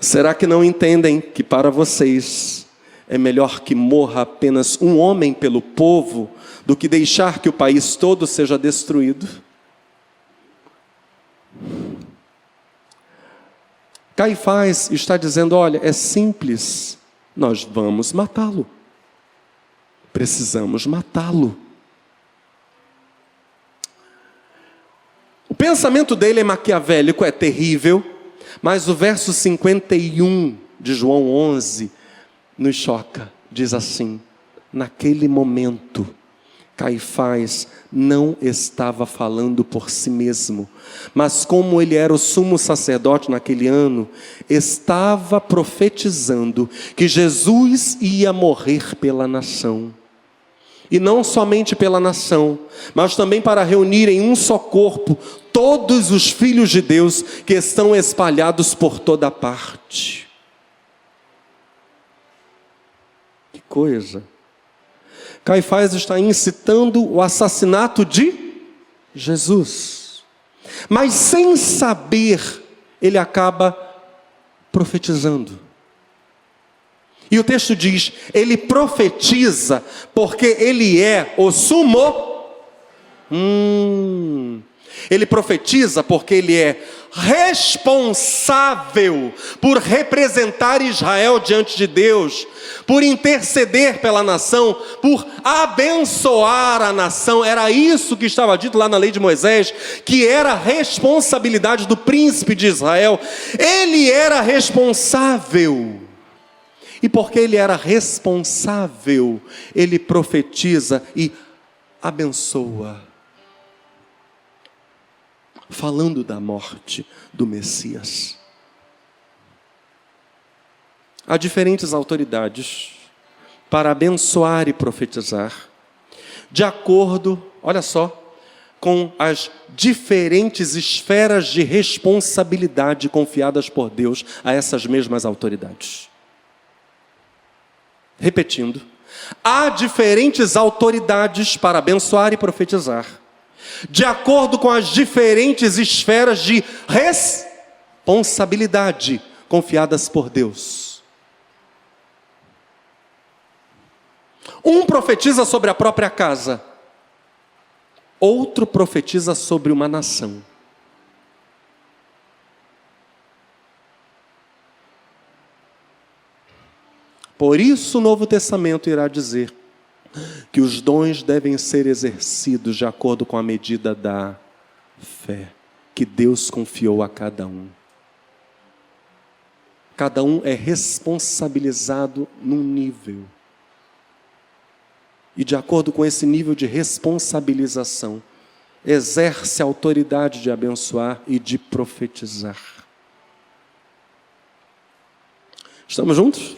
Será que não entendem que para vocês é melhor que morra apenas um homem pelo povo do que deixar que o país todo seja destruído? Caifás está dizendo: olha, é simples, nós vamos matá-lo. Precisamos matá-lo. O pensamento dele é maquiavélico, é terrível, mas o verso 51 de João 11 nos choca. Diz assim: naquele momento, Caifás não estava falando por si mesmo, mas como ele era o sumo sacerdote naquele ano, estava profetizando que Jesus ia morrer pela nação. E não somente pela nação, mas também para reunir em um só corpo todos os filhos de Deus que estão espalhados por toda parte. Que coisa! Caifás está incitando o assassinato de Jesus. Mas sem saber, ele acaba profetizando. E o texto diz, ele profetiza porque ele é o sumo. Ele profetiza porque ele é responsável por representar Israel diante de Deus, por interceder pela nação, por abençoar a nação. Era isso que estava dito lá na lei de Moisés, que era a responsabilidade do príncipe de Israel. Ele era responsável. E porque ele era responsável, ele profetiza e abençoa, falando da morte do Messias. Há diferentes autoridades para abençoar e profetizar, de acordo, olha só, com as diferentes esferas de responsabilidade confiadas por Deus a essas mesmas autoridades. Repetindo, há diferentes autoridades para abençoar e profetizar, de acordo com as diferentes esferas de responsabilidade confiadas por Deus. Um profetiza sobre a própria casa, outro profetiza sobre uma nação. Por isso o Novo Testamento irá dizer que os dons devem ser exercidos de acordo com a medida da fé que Deus confiou a cada um. Cada um é responsabilizado num nível. E de acordo com esse nível de responsabilização, exerce a autoridade de abençoar e de profetizar. Estamos juntos?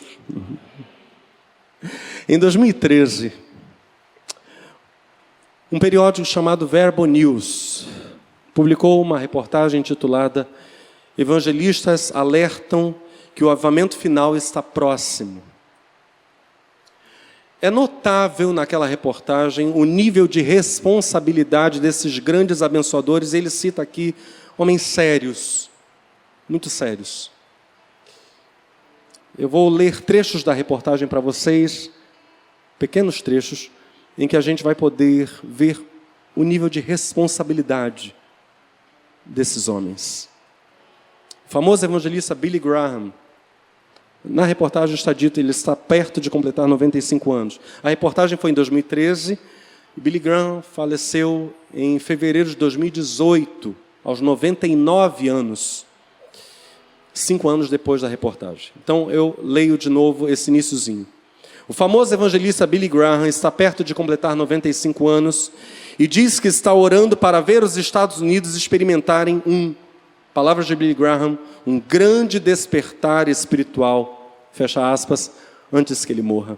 Em 2013, um periódico chamado Verbo News publicou uma reportagem intitulada Evangelistas alertam que o avivamento final está próximo. É notável naquela reportagem o nível de responsabilidade desses grandes abençoadores. Ele cita aqui homens sérios, muito sérios. Eu vou ler trechos da reportagem para vocês, pequenos trechos, em que a gente vai poder ver o nível de responsabilidade desses homens. O famoso evangelista Billy Graham, na reportagem está dito, ele está perto de completar 95 anos. A reportagem foi em 2013, e Billy Graham faleceu em fevereiro de 2018, aos 99 anos, 5 anos depois da reportagem. Então, eu leio de novo esse iniciozinho. O famoso evangelista Billy Graham está perto de completar 95 anos e diz que está orando para ver os Estados Unidos experimentarem palavras de Billy Graham, um grande despertar espiritual, fecha aspas, antes que ele morra.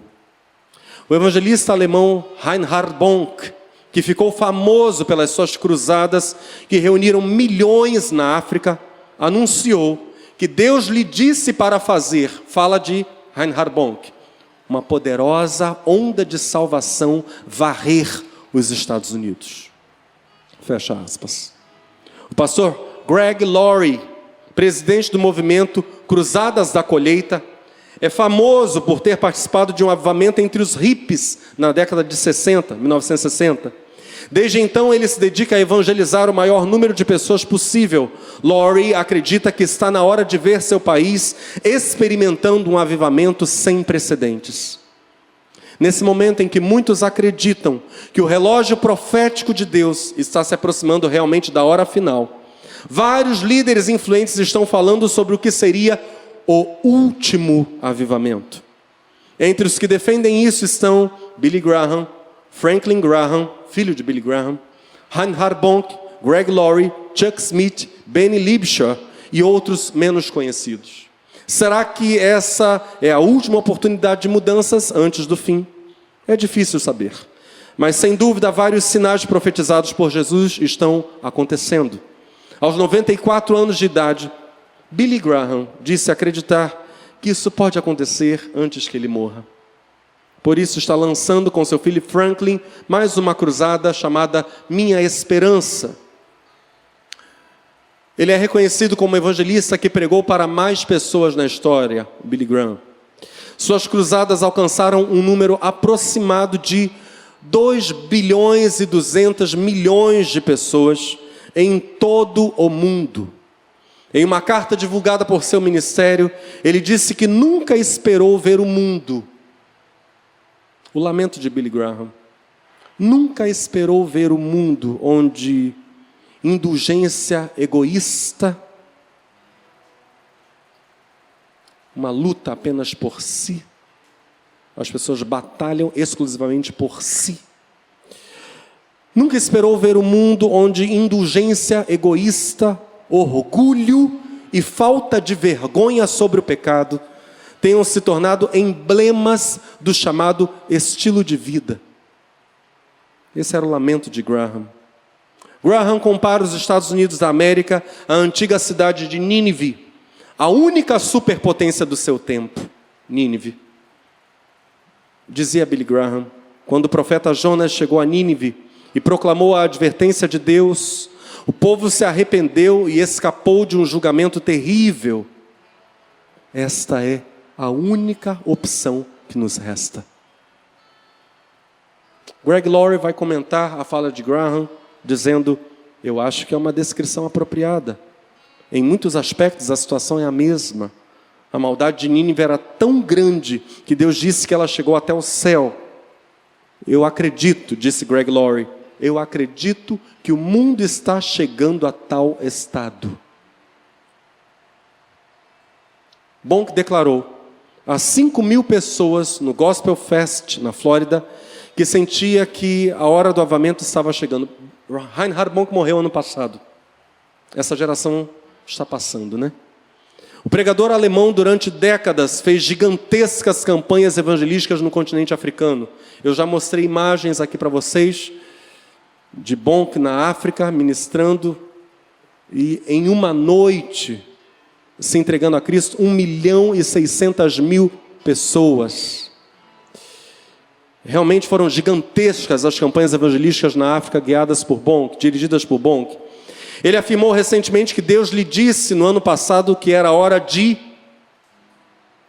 O evangelista alemão Reinhard Bonk, que ficou famoso pelas suas cruzadas que reuniram milhões na África, anunciou que Deus lhe disse para fazer, fala de Reinhard Bonk, uma poderosa onda de salvação varrer os Estados Unidos. Fecha aspas. O pastor Greg Laurie, presidente do movimento Cruzadas da Colheita, é famoso por ter participado de um avivamento entre os hippies na década de 1960. Desde então, ele se dedica a evangelizar o maior número de pessoas possível. Laurie acredita que está na hora de ver seu país experimentando um avivamento sem precedentes. Nesse momento em que muitos acreditam que o relógio profético de Deus está se aproximando realmente da hora final, vários líderes influentes estão falando sobre o que seria o último avivamento. Entre os que defendem isso estão Billy Graham, Franklin Graham, filho de Billy Graham, Reinhard Bonk, Greg Laurie, Chuck Smith, Benny Libshaw e outros menos conhecidos. Será que essa é a última oportunidade de mudanças antes do fim? É difícil saber. Mas, sem dúvida, vários sinais profetizados por Jesus estão acontecendo. Aos 94 anos de idade, Billy Graham disse acreditar que isso pode acontecer antes que ele morra. Por isso está lançando com seu filho Franklin mais uma cruzada chamada Minha Esperança. Ele é reconhecido como evangelista que pregou para mais pessoas na história, Billy Graham. Suas cruzadas alcançaram um número aproximado de 2 bilhões e 200 milhões de pessoas em todo o mundo. Em uma carta divulgada por seu ministério, ele disse que nunca esperou ver o mundo. O lamento de Billy Graham. Nunca esperou ver o mundo onde indulgência egoísta, uma luta apenas por si, as pessoas batalham exclusivamente por si. Nunca esperou ver o mundo onde indulgência egoísta, orgulho e falta de vergonha sobre o pecado tenham se tornado emblemas do chamado estilo de vida. Esse era o lamento de Graham. Graham compara os Estados Unidos da América à antiga cidade de Nínive, a única superpotência do seu tempo, Nínive. Dizia Billy Graham, quando o profeta Jonas chegou a Nínive e proclamou a advertência de Deus, o povo se arrependeu e escapou de um julgamento terrível. Esta é a única opção que nos resta. Greg Laurie vai comentar a fala de Graham, dizendo, eu acho que é uma descrição apropriada. Em muitos aspectos a situação é a mesma. A maldade de Nínive era tão grande que Deus disse que ela chegou até o céu. Eu acredito, disse Greg Laurie, eu acredito que o mundo está chegando a tal estado. Bonk declarou, há 5.000 pessoas no Gospel Fest, na Flórida, que sentia que a hora do avivamento estava chegando. Reinhard Bonk morreu ano passado. Essa geração está passando, né? O pregador alemão, durante décadas, fez gigantescas campanhas evangelísticas no continente africano. Eu já mostrei imagens aqui para vocês de Bonk na África, ministrando, e em uma noite, se entregando a Cristo, 1.600.000 pessoas. Realmente foram gigantescas as campanhas evangelísticas na África, guiadas por Bonk, dirigidas por Bonk. Ele afirmou recentemente que Deus lhe disse no ano passado que era hora de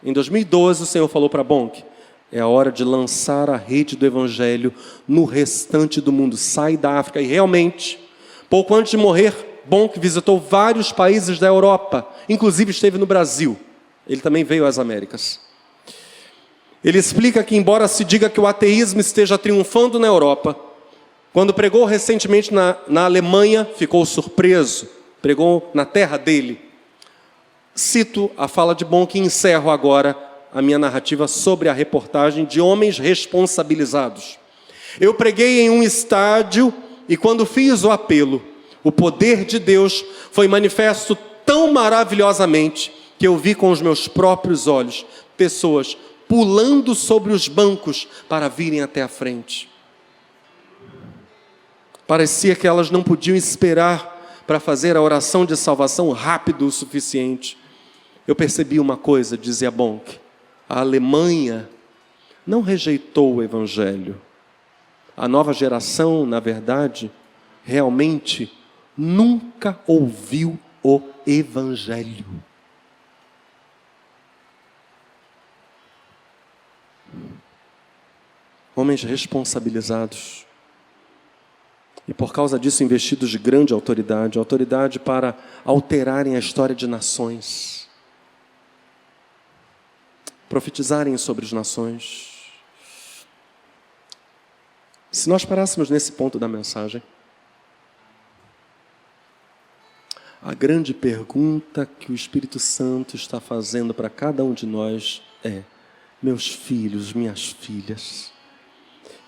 Em 2012, o Senhor falou para Bonk: é a hora de lançar a rede do Evangelho no restante do mundo. Sai da África. E realmente, pouco antes de morrer, Bonk visitou vários países da Europa, inclusive esteve no Brasil. Ele também veio às Américas. Ele explica que, embora se diga que o ateísmo esteja triunfando na Europa, quando pregou recentemente na Alemanha, ficou surpreso, pregou na terra dele. Cito a fala de Bonk e encerro agora a minha narrativa sobre a reportagem de homens responsabilizados. Eu preguei em um estádio e quando fiz o apelo, o poder de Deus foi manifesto tão maravilhosamente que eu vi com os meus próprios olhos pessoas pulando sobre os bancos para virem até a frente. Parecia que elas não podiam esperar para fazer a oração de salvação rápido o suficiente. Eu percebi uma coisa, dizia Bonk: a Alemanha não rejeitou o Evangelho. A nova geração, na verdade, realmente nunca ouviu o Evangelho. Homens responsabilizados. E por causa disso investidos de grande autoridade. Autoridade para alterarem a história de nações. Profetizarem sobre as nações. Se nós parássemos nesse ponto da mensagem, a grande pergunta que o Espírito Santo está fazendo para cada um de nós é: meus filhos, minhas filhas,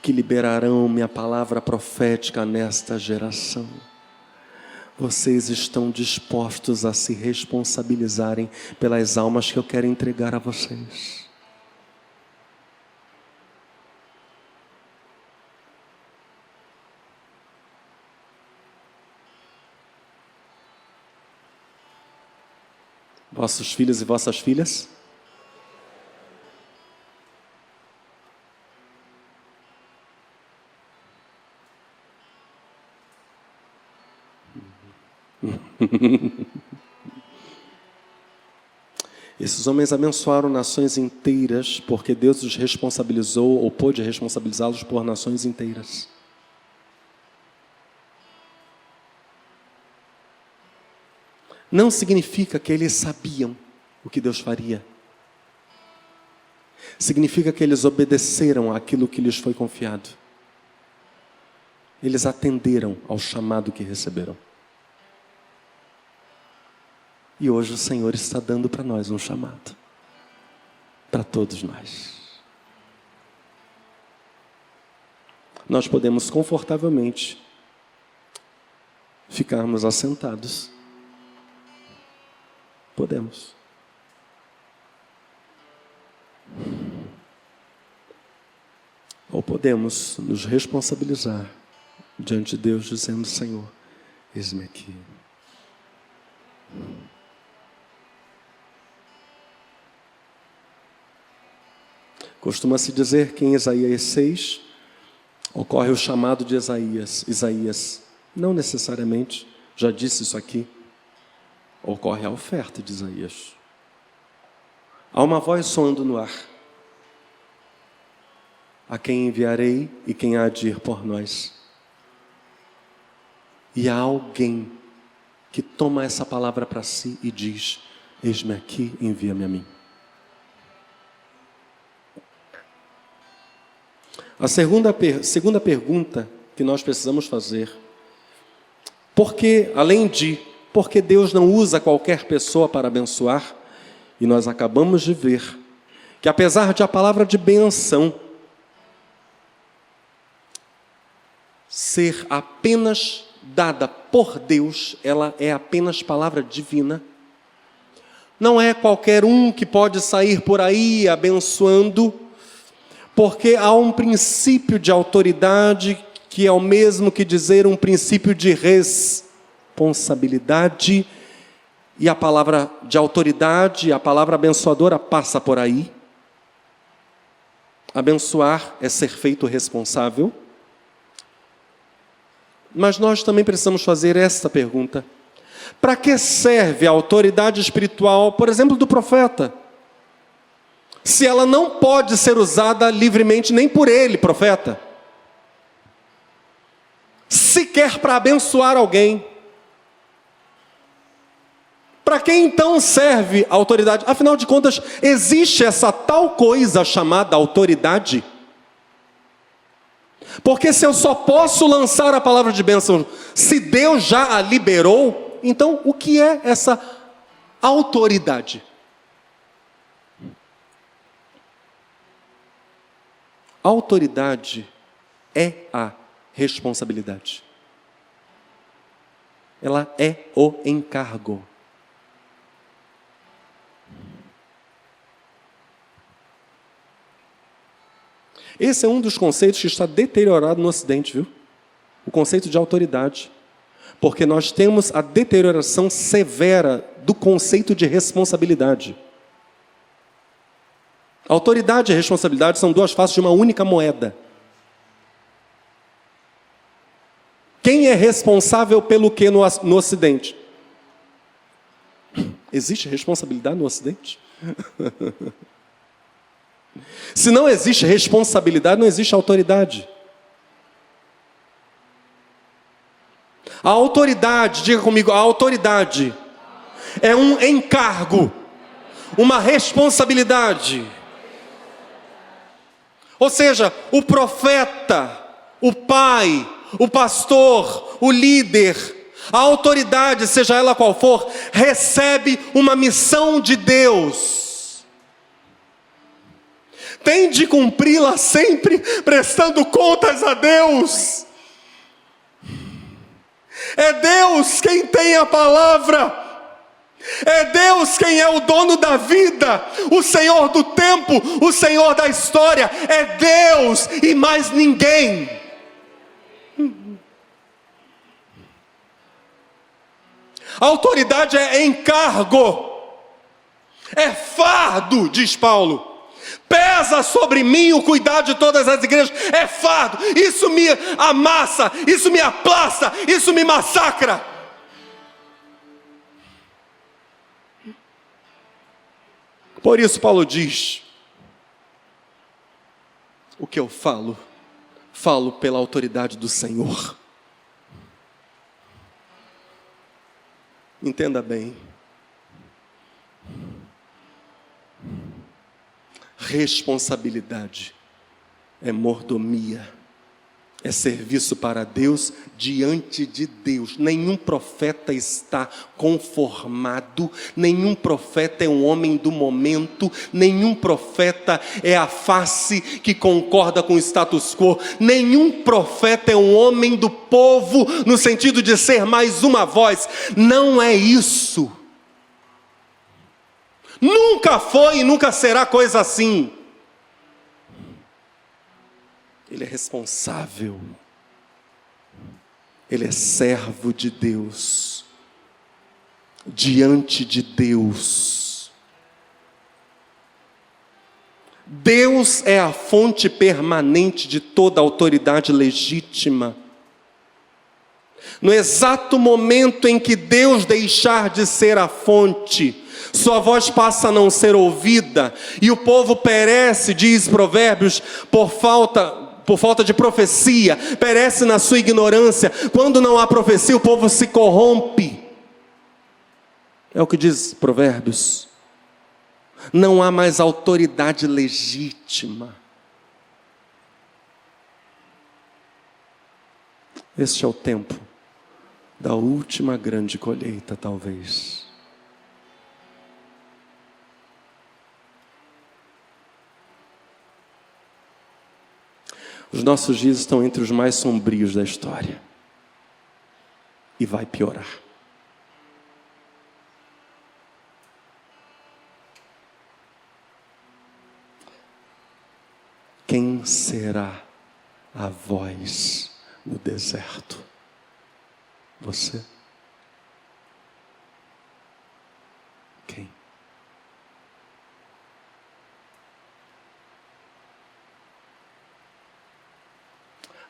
que liberarão minha palavra profética nesta geração, vocês estão dispostos a se responsabilizarem pelas almas que eu quero entregar a vocês? Vossos filhos e vossas filhas? Esses homens abençoaram nações inteiras porque Deus os responsabilizou ou pôde responsabilizá-los por nações inteiras. Não significa que eles sabiam o que Deus faria. Significa que eles obedeceram àquilo que lhes foi confiado. Eles atenderam ao chamado que receberam. E hoje o Senhor está dando para nós um chamado. Para todos nós. Nós podemos confortavelmente ficarmos assentados. Podemos. Ou podemos nos responsabilizar diante de Deus, dizendo: Senhor, eis-me aqui. Costuma-se dizer que em Isaías 6 ocorre o chamado de Isaías. Não necessariamente, já disse isso aqui, ocorre a oferta de Isaías. Há uma voz soando no ar: a quem enviarei e quem há de ir por nós? E há alguém que toma essa palavra para si e diz: eis-me aqui, envia-me a mim. A segunda pergunta que nós precisamos fazer: porque Deus não usa qualquer pessoa para abençoar? E nós acabamos de ver que, apesar de a palavra de benção ser apenas dada por Deus, ela é apenas palavra divina. Não é qualquer um que pode sair por aí abençoando, porque há um princípio de autoridade que é o mesmo que dizer um princípio de responsabilidade, e a palavra de autoridade, a palavra abençoadora passa por aí. Abençoar é ser feito responsável. Mas nós também precisamos fazer esta pergunta: para que serve a autoridade espiritual, por exemplo, do profeta? se ela não pode ser usada livremente nem por ele, profeta? Sequer para abençoar alguém. Para quem então serve a autoridade? Afinal de contas, existe essa tal coisa chamada autoridade? Porque se eu só posso lançar a palavra de bênção se Deus já a liberou, então o que é essa autoridade? Autoridade é a responsabilidade. Ela é o encargo. Esse é um dos conceitos que está deteriorado no Ocidente, viu? O conceito de autoridade. Porque nós temos a deterioração severa do conceito de responsabilidade. Autoridade e responsabilidade são duas faces de uma única moeda. Quem é responsável pelo que no Ocidente? Existe responsabilidade no Ocidente? Se não existe responsabilidade, não existe autoridade. A autoridade, diga comigo, a autoridade é um encargo, uma responsabilidade. Ou seja, o profeta, o pai, o pastor, o líder, a autoridade, seja ela qual for, recebe uma missão de Deus. Tem de cumpri-la sempre, prestando contas a Deus. É Deus quem tem a palavra. É Deus quem é o dono da vida, o Senhor do tempo, o Senhor da história. É Deus e mais ninguém. A autoridade é encargo, é fardo, diz Paulo. Pesa sobre mim o cuidar de todas as igrejas, é fardo. Isso me amassa, isso me aplasta, isso me massacra. Por isso Paulo diz: o que eu falo, falo pela autoridade do Senhor. Entenda bem. Responsabilidade é mordomia, é serviço para Deus diante de Deus. Nenhum profeta está conformado, nenhum profeta é um homem do momento, nenhum profeta é a face que concorda com o status quo, nenhum profeta é um homem do povo no sentido de ser mais uma voz. Não é isso. Nunca foi e nunca será coisa assim. Ele é responsável. Ele é servo de Deus. Diante de Deus. Deus é a fonte permanente de toda autoridade legítima. No exato momento em que Deus deixar de ser a fonte, sua voz passa a não ser ouvida, e o povo perece, diz Provérbios, por falta de profecia, perece na sua ignorância. Quando não há profecia, o povo se corrompe. É o que diz Provérbios. Não há mais autoridade legítima. Este é o tempo da última grande colheita, talvez. Os nossos dias estão entre os mais sombrios da história. E vai piorar. Quem será a voz no deserto? Você? Quem?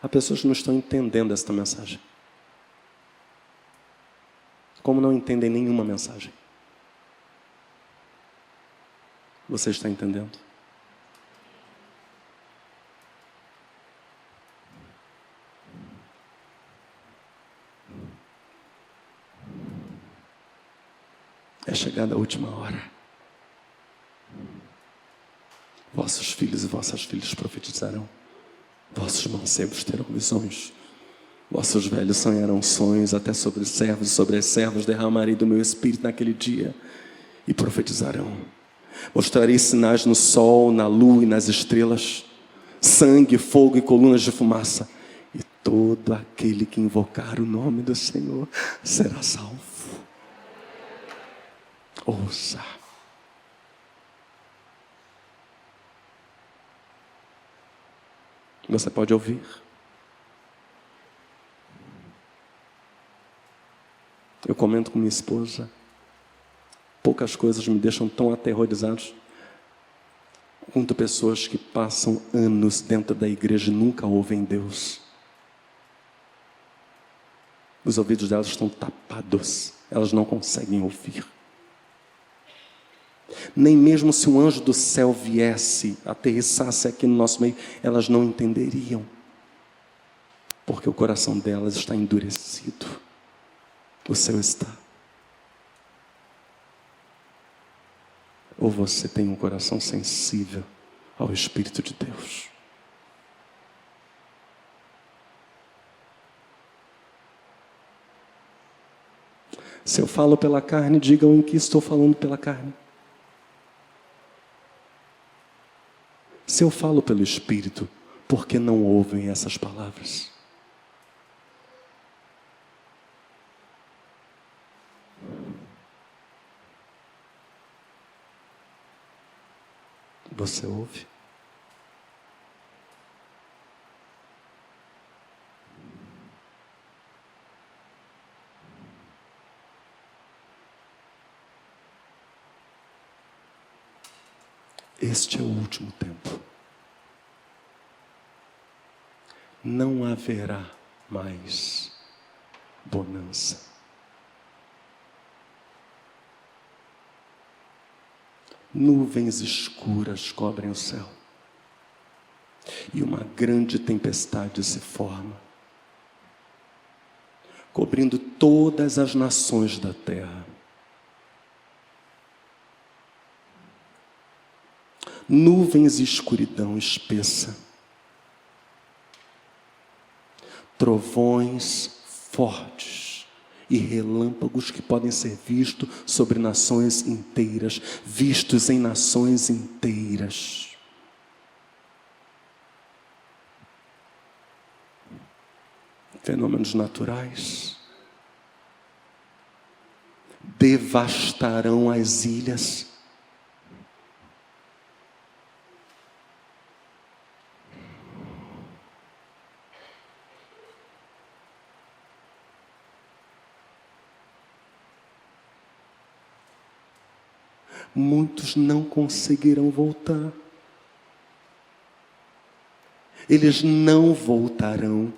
Há pessoas que não estão entendendo esta mensagem. Como não entendem nenhuma mensagem. Você está entendendo? É chegada a última hora. Vossos filhos e vossas filhas profetizarão. Vossos mancebos terão visões. Vossos velhos sonharão sonhos. Até sobre os servos e sobre as servas derramarei do meu espírito naquele dia. E profetizarão. Mostrarei sinais no sol, na lua e nas estrelas. Sangue, fogo e colunas de fumaça. E todo aquele que invocar o nome do Senhor será salvo. Ouça. Você pode ouvir. Eu comento com minha esposa. Poucas coisas me deixam tão aterrorizados quanto pessoas que passam anos dentro da igreja e nunca ouvem Deus. Os ouvidos delas estão tapados. Elas não conseguem ouvir. Nem mesmo se um anjo do céu viesse, aterrissasse aqui no nosso meio, elas não entenderiam. Porque o coração delas está endurecido. O seu está. Ou você tem um coração sensível ao Espírito de Deus. Se eu falo pela carne, digam em que estou falando pela carne. Se eu falo pelo Espírito, por que não ouvem essas palavras? Você ouve? Este é o último tempo. Não haverá mais bonança. Nuvens escuras cobrem o céu. E uma grande tempestade se forma, cobrindo todas as nações da terra. Nuvens e escuridão espessa. Trovões fortes e relâmpagos que podem ser vistos sobre nações inteiras, vistos em nações inteiras. Fenômenos naturais devastarão as ilhas. Muitos não conseguirão voltar. Eles não voltarão,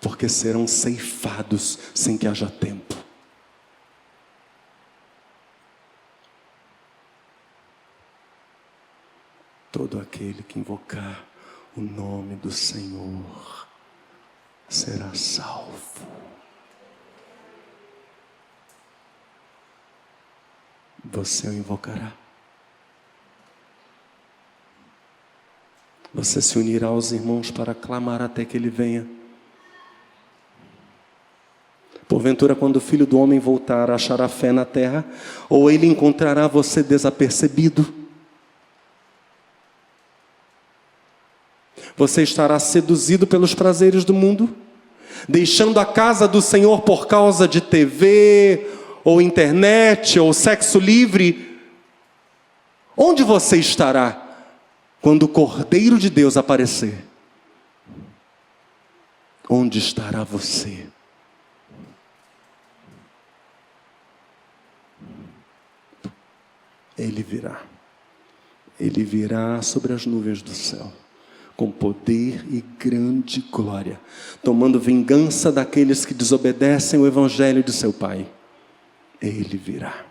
porque serão ceifados sem que haja tempo. Todo aquele que invocar o nome do Senhor será salvo. Você o invocará. Você se unirá aos irmãos para clamar até que ele venha. Porventura, quando o Filho do Homem voltar, achará fé na terra? Ou ele encontrará você desapercebido? Você estará seduzido pelos prazeres do mundo? Deixando a casa do Senhor por causa de TV, ou internet, ou sexo livre? Onde você estará quando o Cordeiro de Deus aparecer? Onde estará você? Ele virá. Ele virá sobre as nuvens do céu, com poder e grande glória, tomando vingança daqueles que desobedecem o evangelho de seu Pai. Ele virá,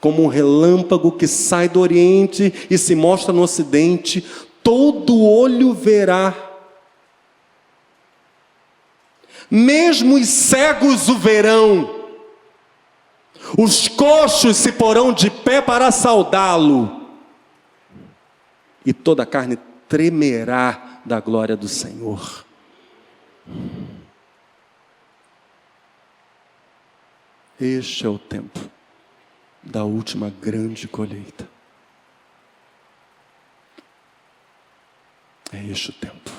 como um relâmpago que sai do Oriente e se mostra no Ocidente. Todo olho verá, mesmo os cegos o verão. Os coxos se porão de pé para saudá-lo, e toda a carne tremerá da glória do Senhor. Este é o tempo da última grande colheita. É este o tempo.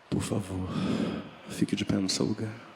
Por favor, fique de pé no seu lugar.